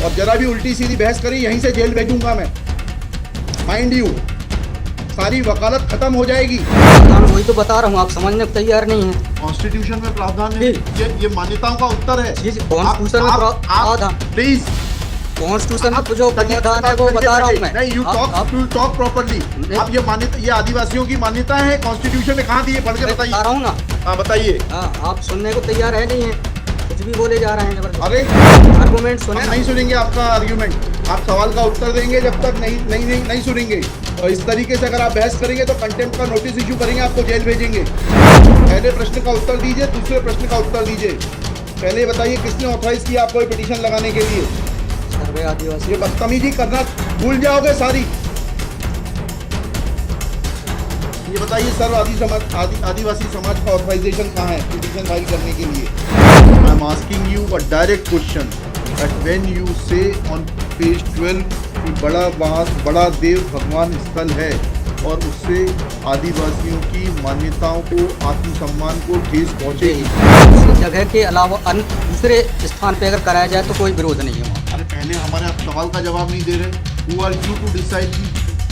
और जरा भी उल्टी सीधी बहस करी यहीं से जेल भेजूंगा मैं, माइंड यू। सारी वकालत खत्म हो जाएगी। वही तो बता रहा हूँ, आप समझने को तैयार नहीं है। कॉन्स्टिट्यूशन में प्रावधान है, ये मान्यताओं का उत्तर है। कॉन्स्टिट्यूशन में प्रावधान, प्लीज कॉन्स्टिट्यूशन में जो प्रावधान है वो बता रहा हूँ मैं। नहीं, यू टॉक प्रॉपर्ली। आप ये मान्यता, ये आदिवासियों की मान्यता है, कॉन्स्टिट्यूशन में कहाँ दी है, पढ़ के बताइए। बता रहा हूँ ना। हाँ बताइए। हाँ, आप सुनने को तैयार है नहीं है, कुछ भी बोले जा रहे हैं जबरदस्त। अरे आर्गुमेंट सुने, नहीं सुनेंगे आपका आर्ग्यूमेंट। आप सवाल का उत्तर देंगे जब तक नहीं सुनेंगे। और इस तरीके से अगर आप बहस करेंगे तो कंटेम्प्ट का नोटिस इशू करेंगे, आपको जेल भेजेंगे। पहले प्रश्न का उत्तर दीजिए, दूसरे प्रश्न का उत्तर दीजिए। पहले बताइए किसने ऑथराइज किया आपको पिटीशन लगाने के लिए? सर्वे आदिवासी। ये बदतमीजी करना भूल जाओगे सारी। ये बताइए सर्व आदिवासी समाज का ऑथराइजेशन कहाँ है पिटीशन फाइल करने के लिए? I am asking you a direct question that when you से ऑन पेज 12 कि बड़ा देव भगवान स्थल है और उससे आदिवासियों की मान्यताओं को, आत्मसम्मान को ठेस पहुंचेगी। इस जगह के अलावा अन्य दूसरे स्थान पे अगर कराया जाए तो कोई विरोध नहीं है वहाँ। अरे पहले हमारे आप सवाल का जवाब नहीं दे रहे। Who are you to decide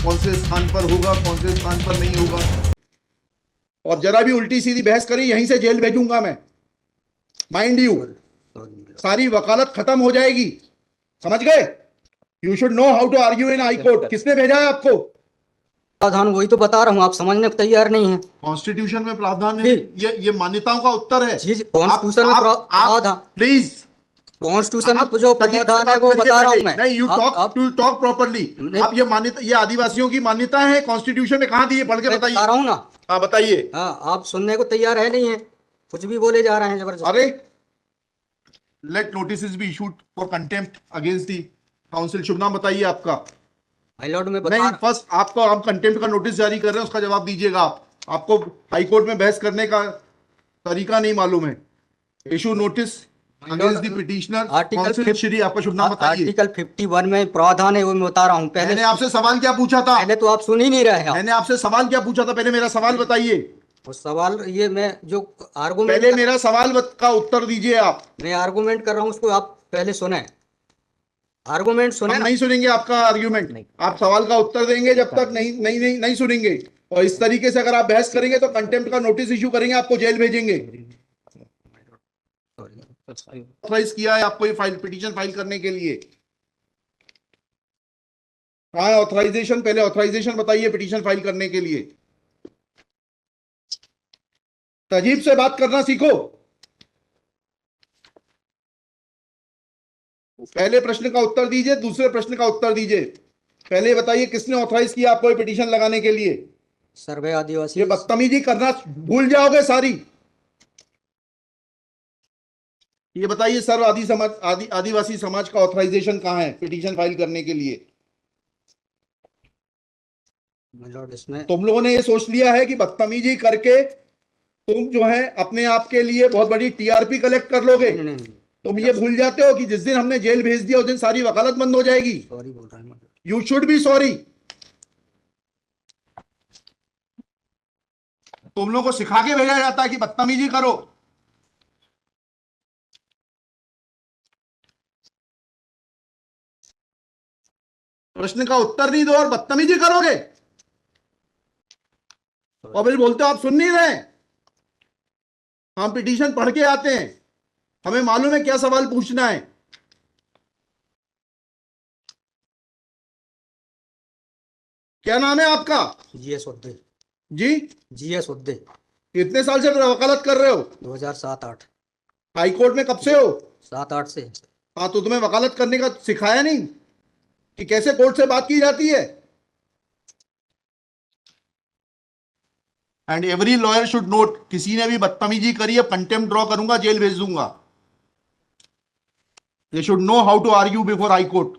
कौन से स्थान पर होगा, कौन से स्थान पर नहीं होगा? और जरा भी उल्टी सीधी बहस करी यहीं से जेल भेजूंगा मैं, माइंड यू। सारी वकालत खत्म हो जाएगी, समझ गए? You should know how to argue in high court. किसने भेजा है आपको? प्रावधान वही तो बता रहा हूँ, आप समझने को तैयार नहीं है। कॉन्स्टिट्यूशन में प्रावधान है, ये मान्यताओं का उत्तर है। कॉन्स्टिट्यूशन में प्रावधान, प्लीज कॉन्स्टिट्यूशन में जो प्रावधान है वो बता रहा हूँ मैं। नहीं, यू टॉक प्रॉपर्ली। आप ये मान्यता, ये आदिवासियों की मान्यता है, कॉन्स्टिट्यूशन में कहाँ दी है, पढ़ के बताइए। बता रहा हूँ ना। हाँ बताइए। हाँ, आप सुनने को तैयार है नहीं है, कुछ भी बोले जा रहे हैं जबरदस्त। अरे let notice be issued for contempt against the council. शुभ नाम बताइए आपका। हाई लॉर्ड में नहीं, फर्स्ट आपको हम कंटेम्प्ट का नोटिस जारी कर रहे हैं, उसका जवाब दीजिएगा आप। आपको हाई कोर्ट में बहस करने का तरीका नहीं मालूम है। Issue notice against the petitioner council. Shri आपका शुभ नाम बताइए। आर्टिकल 51 में प्रावधान है वो मैं बता रहा हूँ। पहले मैंने आपसे सवाल क्या पूछा था? पहले तो आप सुन ही नहीं रहे हैं। मैंने आपसे सवाल क्या पूछा था? पहले मेरा सवाल बताइए। उस सवाल ये मैं जो आर्गुमेंट, पहले मेरा सवाल का उत्तर दीजिए आप। मैं आर्गुमेंट कर रहा हूँ उसको आप पहले सुने। आर्गुमेंट सुने। हम नहीं सुनेंगे आपका आर्ग्यूमेंट। आप सवाल का उत्तर देंगे जब तक नहीं सुनेंगे। और इस तरीके से अगर आप बहस करेंगे तो कंटेम्प्ट का नोटिस इशू करेंगे, आपको जेल भेजेंगे। ऑथराइज किया है आपको ये फाइल, पिटीशन फाइल करने के लिए? कहाँ है ऑथराइजेशन? पहले ऑथराइजेशन बताइए पिटीशन फाइल करने के लिए। तजीब से बात करना सीखो। पहले प्रश्न का उत्तर दीजिए, दूसरे प्रश्न का उत्तर दीजिए। पहले बताइए किसने ऑथराइज किया आपको पिटीशन लगाने के लिए? सर्वे आदिवासी। ये बदतमीजी करना भूल जाओगे सारी। ये बताइए सर्व आदिवासी समाज का ऑथराइजेशन कहाँ है पिटीशन फाइल करने के लिए? इसमें तुम लोगों ने ये सोच लिया है कि बदतमीजी करके तुम जो है अपने आप के लिए बहुत बड़ी टीआरपी कलेक्ट कर लोगे। तुम ये भूल जाते हो कि जिस दिन हमने जेल भेज दिया उस दिन सारी वकालत बंद हो जाएगी। सॉरी बोल रहा हूँ। You should be sorry. तुम लोगों को सिखा के भेजा जाता है कि बदतमीजी करो। प्रश्न का उत्तर नहीं दो और बदतमीजी करोगे और फिर बोलते हो आप सुन नहीं रहे। हम पिटीशन पढ़ के आते हैं, हमें मालूम है क्या सवाल पूछना है। क्या नाम है आपका? जीएस उद्दे। जी, जीएस उद्दे। कितने साल से वकालत कर रहे हो? 2007-8। हाई कोर्ट में कब से हो? 7-8 से। हाँ, तो तुम्हें वकालत करने का सिखाया नहीं कि कैसे कोर्ट से बात की जाती है? And every lawyer should note, किसी ने भी बदतमीजी करी है कंटेम्प्ट ड्रॉ करूंगा, जेल भेज दूंगा। They should know how to argue before high court.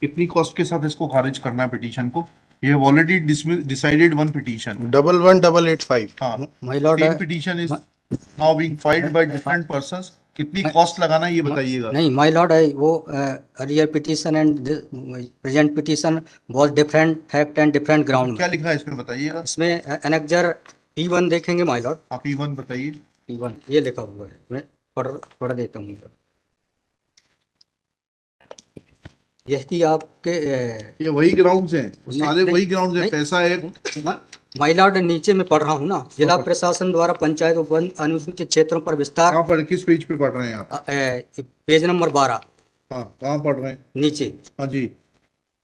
कितनी कॉस्ट के साथ इसको खारिज करना है पिटीशन को? ये have already decided one petition 11885। हाँ, my lord same petition is now being filed by different persons. कितनी कॉस्ट लगाना है ये बताइएगा। नहीं, माय लॉर्ड है वो earlier petition and present petition was different fact and different ground. क्या लिखा है इसमें बताइएगा। इसमें एनेक्जर P1 देखेंगे माय लॉर्ड। आप P1 बताइए। P1 ये लिखा हुआ है, मैं पढ़ देता हूँ। यही आपके ये वही ग्राउंड्स हैं, सारे नहीं, वही ग्राउंड्स हैं, नहीं, पैसा है। माय लॉर्ड नीचे में पढ़ रहा हूँ ना, जिला प्रशासन द्वारा पंचायत उपवन अनुसूचित क्षेत्रों पर विस्तार, कहाँ पर, किस पेज पे पढ़ रहे हैं आप? पेज नंबर 12 हाँ, कहाँ पढ़ रहे हैं? नीचे। हाँ जी।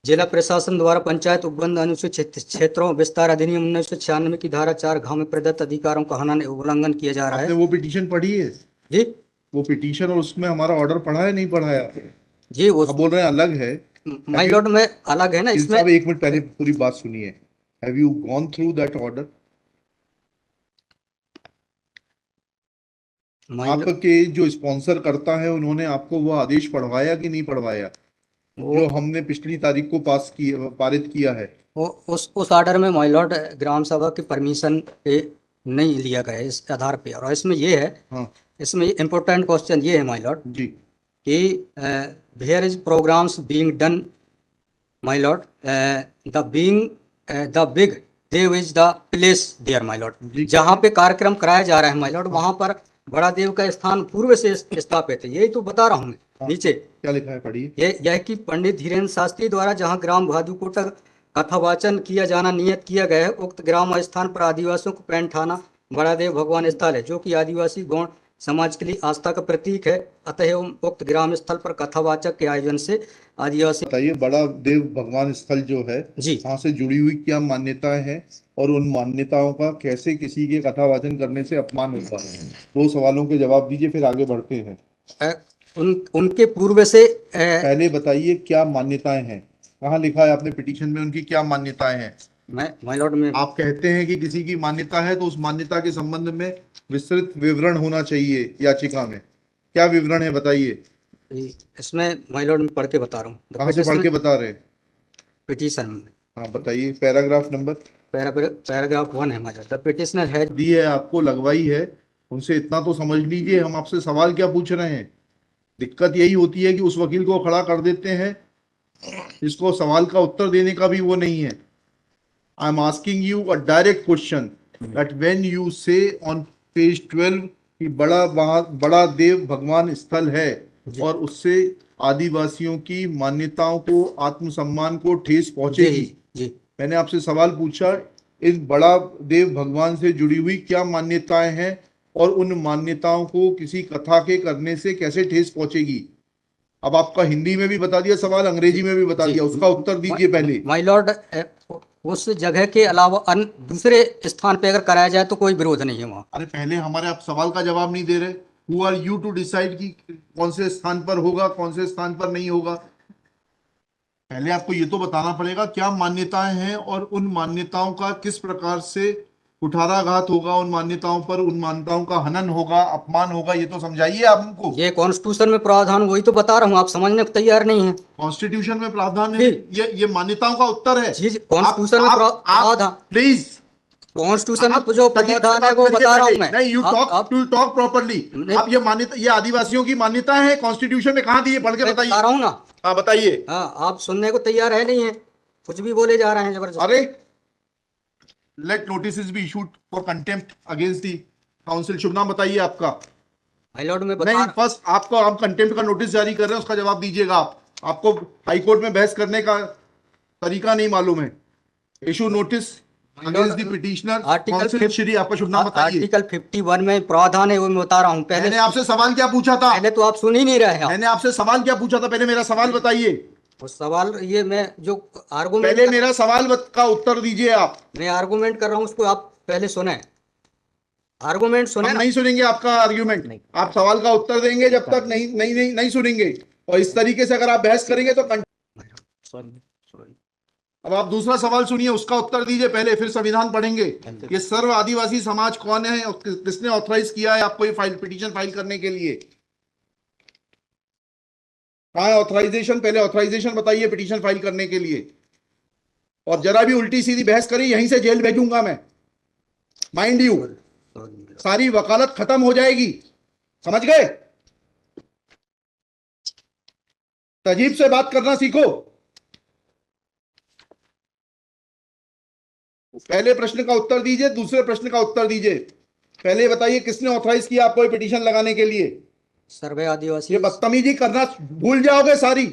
जिला प्रशासन द्वारा पंचायत उपबंध अनुसूचित क्षेत्रों विस्तार अधिनियम 1996 की धारा 4 में प्रदत्त अधिकारों का हनन एवं उल्लंघन किया जा रहा आपने है। वो पिटीशन पढ़ी है? जी वो पिटीशन और उसमें हमारा ऑर्डर पढ़ा है, नहीं पढ़ा है? जी, आप बोल रहे हैं अलग है। माय लॉर्ड में अलग है ना इसमें। साहब एक मिनट पहले पूरी बात सुनिए। Have you gone through that order? आपके जो स्पॉन्सर करता है उन्होंने आपको वो आदेश पढ़वाया कि नहीं पढ़वाया, जो हमने पिछली तारीख को पारित किया है? वो उस ऑर्डर में माय लॉर्ड ग्राम सभा की परमिशन पे नहीं लिया गया है इस आधार पे। और इसमें ये है, हाँ इसमें इम्पोर्टेंट क्वेश्चन ये है माय लॉर्ड जी। कि where is programmes being done my lord, the big Dev is the place there my lord. जहाँ पे कार्यक्रम कराया जा रहा है माय लॉर्ड, वहाँ पर बड़ा देव का स्थान पूर्व से स्थापित है। यही तो बता रहा हूँ मैं। नीचे क्या लिखा है, पढ़िए। यह कि पंडित धीरेन्द्र शास्त्री द्वारा जहाँ ग्राम भादुकोटा कथावाचन किया जाना नियत किया गया है, उक्त ग्राम स्थान पर आदिवासियों को पैंठाना बड़ा देव भगवान स्थल है, जो कि आदिवासी गौण समाज के लिए आस्था का प्रतीक है। अतः उक्त ग्राम स्थल पर कथावाचक के आयोजन से आदिवासी। बताइए, बड़ा देव भगवान स्थल जो है जी, वहाँ से जुड़ी हुई क्या मान्यताएं हैं, और उन मान्यताओं का कैसे किसी के कथावाचन करने से अपमान होता है? दो सवालों के जवाब दीजिए, फिर आगे बढ़ते हैं। उनके पूर्व से पहले बताइए क्या मान्यताएं हैं, कहाँ लिखा है आपने पिटीशन में उनकी क्या मान्यताएं हैं? माय लॉर्ड में आप कहते हैं कि किसी की मान्यता है तो उस मान्यता के संबंध में विस्तृत विवरण होना चाहिए याचिका में। क्या विवरण है बताइए? इसमें माय लॉर्ड में पढ़ के बता रहा हूँ। कहाँ से पढ़ के बता रहे हैं? पिटीशन में। हाँ बताइए, पैराग्राफ नंबर। पैराग्राफ 1 है my lord. The petitioner has the है आपको, लगवाई है, उनसे इतना तो समझ लीजिए हम आपसे सवाल क्या पूछ रहे हैं। दिक्कत यही होती है कि उस वकील को खड़ा कर देते हैं जिसको सवाल का उत्तर देने का भी वो नहीं है। I am asking you a direct question that when you से ऑन पेज 12 कि बड़ा देव भगवान स्थल है और उससे आदिवासियों की मान्यताओं को, आत्मसम्मान को ठेस पहुंचेगी। जी, मैंने आपसे सवाल पूछा, इस बड़ा देव भगवान से जुड़ी हुई क्या मान्यताएं हैं और उन मान्यताओं को किसी कथा के करने से कैसे ठेस पहुंचेगी? अब आपका हिंदी में भी बता दिया सवाल, अंग्रेजी में भी बता दिया, उसका उत्तर दीजिए पहले। माय लॉर्ड उस जगह के अलावा अन्य दूसरे स्थान पे अगर कराया जाए तो कोई विरोध नहीं है वहाँ। अरे पहले हमारे आप सवाल का जवाब नहीं दे रहे। Who are you to decide कि कौन से स्थान पर होगा, कौन से स्थान पर नहीं होगा? पहले आपको ये तो बताना पड़ेगा क्या मान्यताएं हैं और उन मान्यताओं का किस प्रकार से कुठाराघात होगा, उन मान्यताओं पर, उन मान्यताओं का हनन होगा, अपमान होगा, ये तो समझाइए आप हमको। ये कॉन्स्टिट्यूशन में प्रावधान, वही तो बता रहा हूँ, आप समझने को तैयार नहीं है। कॉन्स्टिट्यूशन में प्रावधान है, ये मान्यताओं का उत्तर है। जी, कॉन्स्टिट्यूशन में प्रावधान, प्लीज कॉन्स्टिट्यूशन में जो प्रावधान है वो बता रहा हूँ मैं। नहीं, यू टॉक प्रॉपर्ली। आप ये मान्यता, ये आदिवासियों की मान्यता है, कॉन्स्टिट्यूशन में कहाँ दी है, पढ़ के बताइए। बता रहा हूँ ना। हाँ बताइए। हाँ, आप सुनने को तैयार है नहीं है, कुछ भी बोले जा रहे हैं जबरदस्त। अरे let notice be issued for contempt against the council. शुभ नाम बताइए आपका। माय लॉर्ड में नहीं, फर्स्ट आपको हम कंटेम्प्ट का नोटिस जारी कर रहे हैं, उसका जवाब दीजिएगा आप। आपको हाईकोर्ट में बहस करने का तरीका नहीं मालूम है। Issue notice against the petitioner council. Shri, आपका शुभ नाम बताइए। आर्टिकल 51 में प्रावधान है, वो मैं बता रहा हूँ। पहले मैंने आपसे सवाल क्या पूछा था? पहले तो आप सुन ही नहीं रहे हैं। मैंने आपसे सवाल क्या पूछा था? पहले मेरा सवाल बताइए। उस सवाल, ये मैं जो आर्गुमेंट, पहले मेरा सवाल का उत्तर दीजिए आप। मैं आर्गुमेंट कर रहा हूँ, उसको आप पहले सुने। आर्गुमेंट सुने। हम नहीं सुनेंगे आपका आर्ग्यूमेंट। आप सवाल का उत्तर देंगे जब तक नहीं सुनेंगे। और इस तरीके से अगर आप बहस करेंगे तो अब आप दूसरा सवाल सुनिए, उसका उत्तर दीजिए पहले, फिर संविधान पढ़ेंगे। ये सर्व आदिवासी समाज कौन है और किसने ऑथराइज किया है आपको ये पिटीशन फाइल करने के लिए? कहाँ है ऑथराइजेशन? पहले ऑथराइजेशन बताइए पिटीशन फाइल करने के लिए। और जरा भी उल्टी सीधी बहस करी, यहीं से जेल भेजूंगा मैं, माइंड यू। सारी वकालत खत्म हो जाएगी, समझ गए? तजीब से बात करना सीखो। पहले प्रश्न का उत्तर दीजिए, दूसरे प्रश्न का उत्तर दीजिए। पहले बताइए किसने ऑथराइज किया आपको पिटीशन लगाने के लिए? सर्वे आदिवासी। ये बदतमीजी करना भूल जाओगे सारी।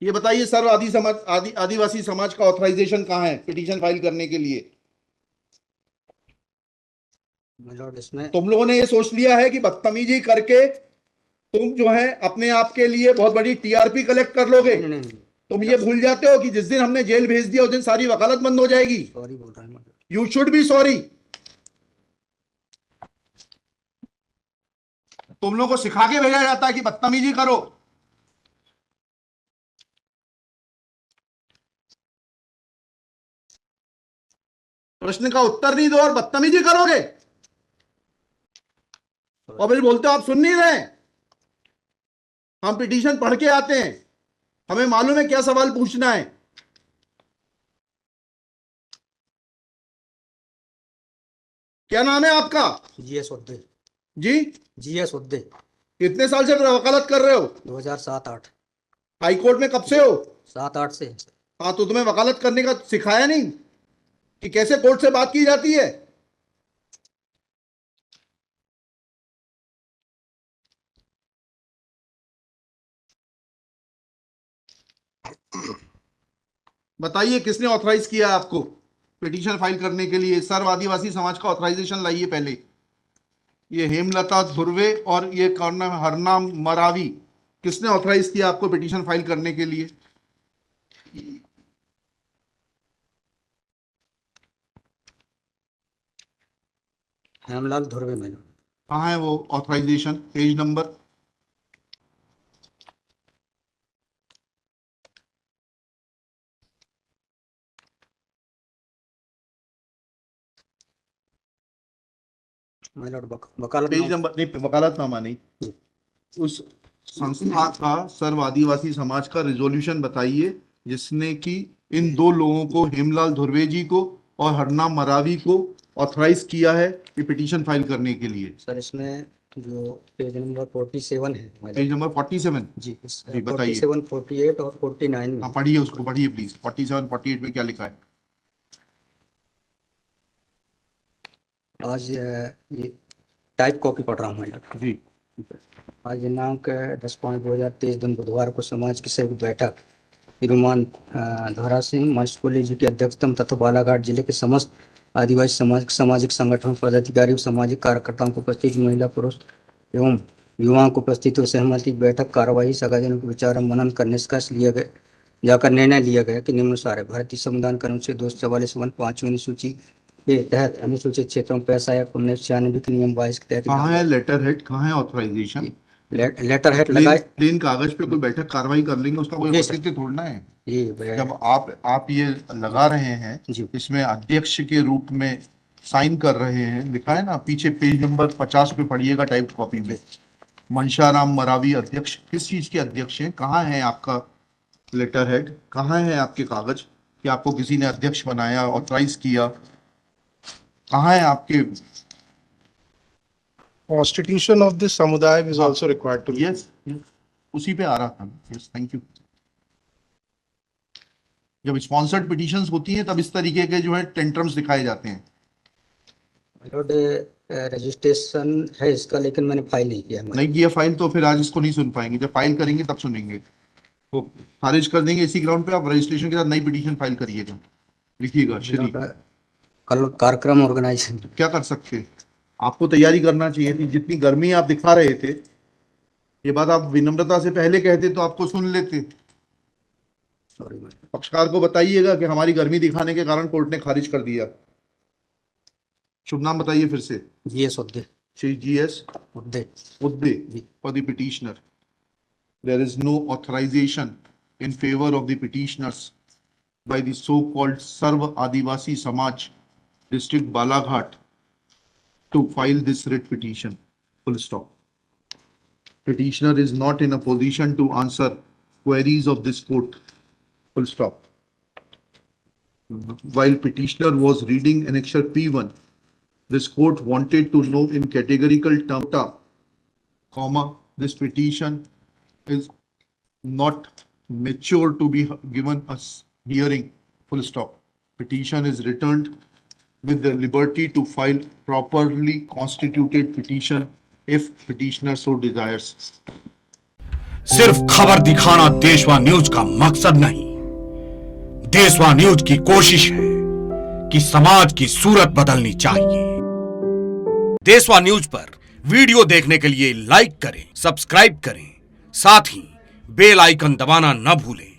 ये बताइए सर्व आदिवासी समाज का ऑथराइजेशन कहाँ है पिटीशन फाइल करने के लिए? लॉर्ड इसमें तुम लोगों ने ये सोच लिया है कि बदतमीजी करके तुम जो है अपने आप के लिए बहुत बड़ी टीआरपी कलेक्ट कर लोगे। नहीं नहीं नहीं, तुम ये भूल जाते हो कि जिस दिन हमने जेल भेज दिया उस दिन सारी वकालत बंद हो जाएगी। सॉरी बोल रहा हूँ। You should be sorry. तुम लोगों को सिखा के भेजा जाता है कि बदतमीजी करो। प्रश्न का उत्तर नहीं दो और बदतमीजी करोगे और फिर बोलते हो आप सुन नहीं रहे। हम पिटीशन पढ़ के आते हैं, हमें मालूम है क्या सवाल पूछना है। क्या नाम है आपका? जीएस उद्दे। जी, जीएस उद्दे। कितने साल से वकालत कर रहे हो? 2007-8। हाई कोर्ट में कब से हो? 7-8 से। हाँ, तो तुम्हें वकालत करने का सिखाया नहीं कि कैसे कोर्ट से बात की जाती है? बताइए किसने ऑथराइज किया आपको पिटीशन फाइल करने के लिए? सर्व आदिवासी समाज का ऑथराइजेशन लाइए पहले। ये हेमलता धुर्वे और ये कौन नाम है, हरनाम मरावी, किसने ऑथराइज किया आपको पिटीशन फाइल करने के लिए? हेमलाल धुर्वे में। कहाँ है वो ऑथराइजेशन? Page number? वकालत पेज नंबर नहीं, वकालतनामा नहीं। उस संस्था का सर्व आदिवासी समाज का रिजोल्यूशन बताइए जिसने कि इन दो लोगों को, हेमलाल धुर्वे जी को और हरनाम मरावी को, ऑथराइज किया है कि पिटीशन फाइल करने के लिए। सर इसमें जो पेज नंबर 47 है, पेज नंबर 47 जी जी बताइए। 47, 48 और 49 में। हाँ पढ़िए, उसको पढ़िए प्लीज। 47 48 में क्या लिखा है? आज ये टाइप कॉपी पढ़ रहा हूँ मैं जी। आज दिनांक 10/5/2023 दिन बुधवार को समाज की संयुक्त बैठक तिरुमान धरा सिंह महेश कोहली जी की अध्यक्षता में तथा बालाघाट जिले के समस्त आदिवासी सामाजिक संगठनों पदाधिकारी और सामाजिक कार्यकर्ताओं को उपस्थित महिला पुरुष एवं युवाओं को उपस्थित और सहमति की बैठक कार्यवाही सगाजनों के विचार मनन कर निष्कर्ष लिया गया जाकर निर्णय लिया गया कि निम्नानुसार है। भारतीय संविधान के अनुच्छेद 244 5वीं अनुसूची के तहत अनुसूचित क्षेत्रों में पैसा या 1996 के नियम 22 के तहत कहाँ है लेटर हेड, कहाँ है ऑथराइजेशन? लेटर हेड लगाए। प्लेन कागज पे कोई बैठक कार्रवाई कर लेंगे, उसका कोई जी सर। औचित्य थोड़ना है। जी जब आप ये लगा रहे हैं, जी। इसमें अध्यक्ष के रूप में साइन कर रहे हैं, लिखा है ना पीछे, पेज नंबर 50 पे पढ़िएगा टाइप कॉपी में। मनशाराम मरावी अध्यक्ष, किस चीज के अध्यक्ष हैं? कहाँ है आपका लेटर हेड? कहाँ है आपके कागज कि आपको किसी ने अध्यक्ष बनाया, ऑथराइज किया? कहाँ है आपके? Constitution of this samudaya is हाँ, also required to. यस, उसी पे आ रहा था। Yes, thank you. जब स्पॉन्सर्ड पिटीशंस होती हैं तब इस तरीके के जो है टेंट्रम्स दिखाए जाते हैं। रजिस्ट्रेशन है इसका, लेकिन मैंने फाइल नहीं किया। नहीं किया फाइल तो फिर आज इसको नहीं सुन पाएंगे। जब फाइल करेंगे तब सुनेंगे। तो खारिज कर देंगे इसी ग्राउंड पे। आप रजिस्ट्रेशन के साथ नई पिटीशन फाइल करिएगा। लिखिएगा श्री। कल कार्यक्रम ऑर्गेनाइजेशन क्या कर सकते, आपको तैयारी करना चाहिए थी। जितनी गर्मी आप दिखा रहे थे, ये बात आप विनम्रता से पहले कहते तो आपको सुन लेते। पक्षकार को बताइएगा कि हमारी गर्मी दिखाने के कारण कोर्ट ने खारिज कर दिया। शुभ नाम बताइए फिर से। G S Udde. Shri G S Udde. Udde for the petitioner. There is no authorization in favor of the petitioners by the so-called Sarva Adivasi Samaj District Balaghat to file this writ petition. Full stop. Petitioner is not in a position to answer queries of this court. Full stop. While petitioner was reading annexure P1, this court wanted to know in categorical terms, comma, this petition is not mature to be given a hearing, full stop. Petition is returned with the liberty to file properly constituted petition if petitioner so desires. सिर्फ खबर दिखाना देशवा news का मकसद नहीं। देशवा news की कोशिश है कि समाज की सूरत बदलनी चाहिए। देशवा न्यूज पर वीडियो देखने के लिए लाइक करें, सब्सक्राइब करें, साथ ही बेल आइकन दबाना न भूलें।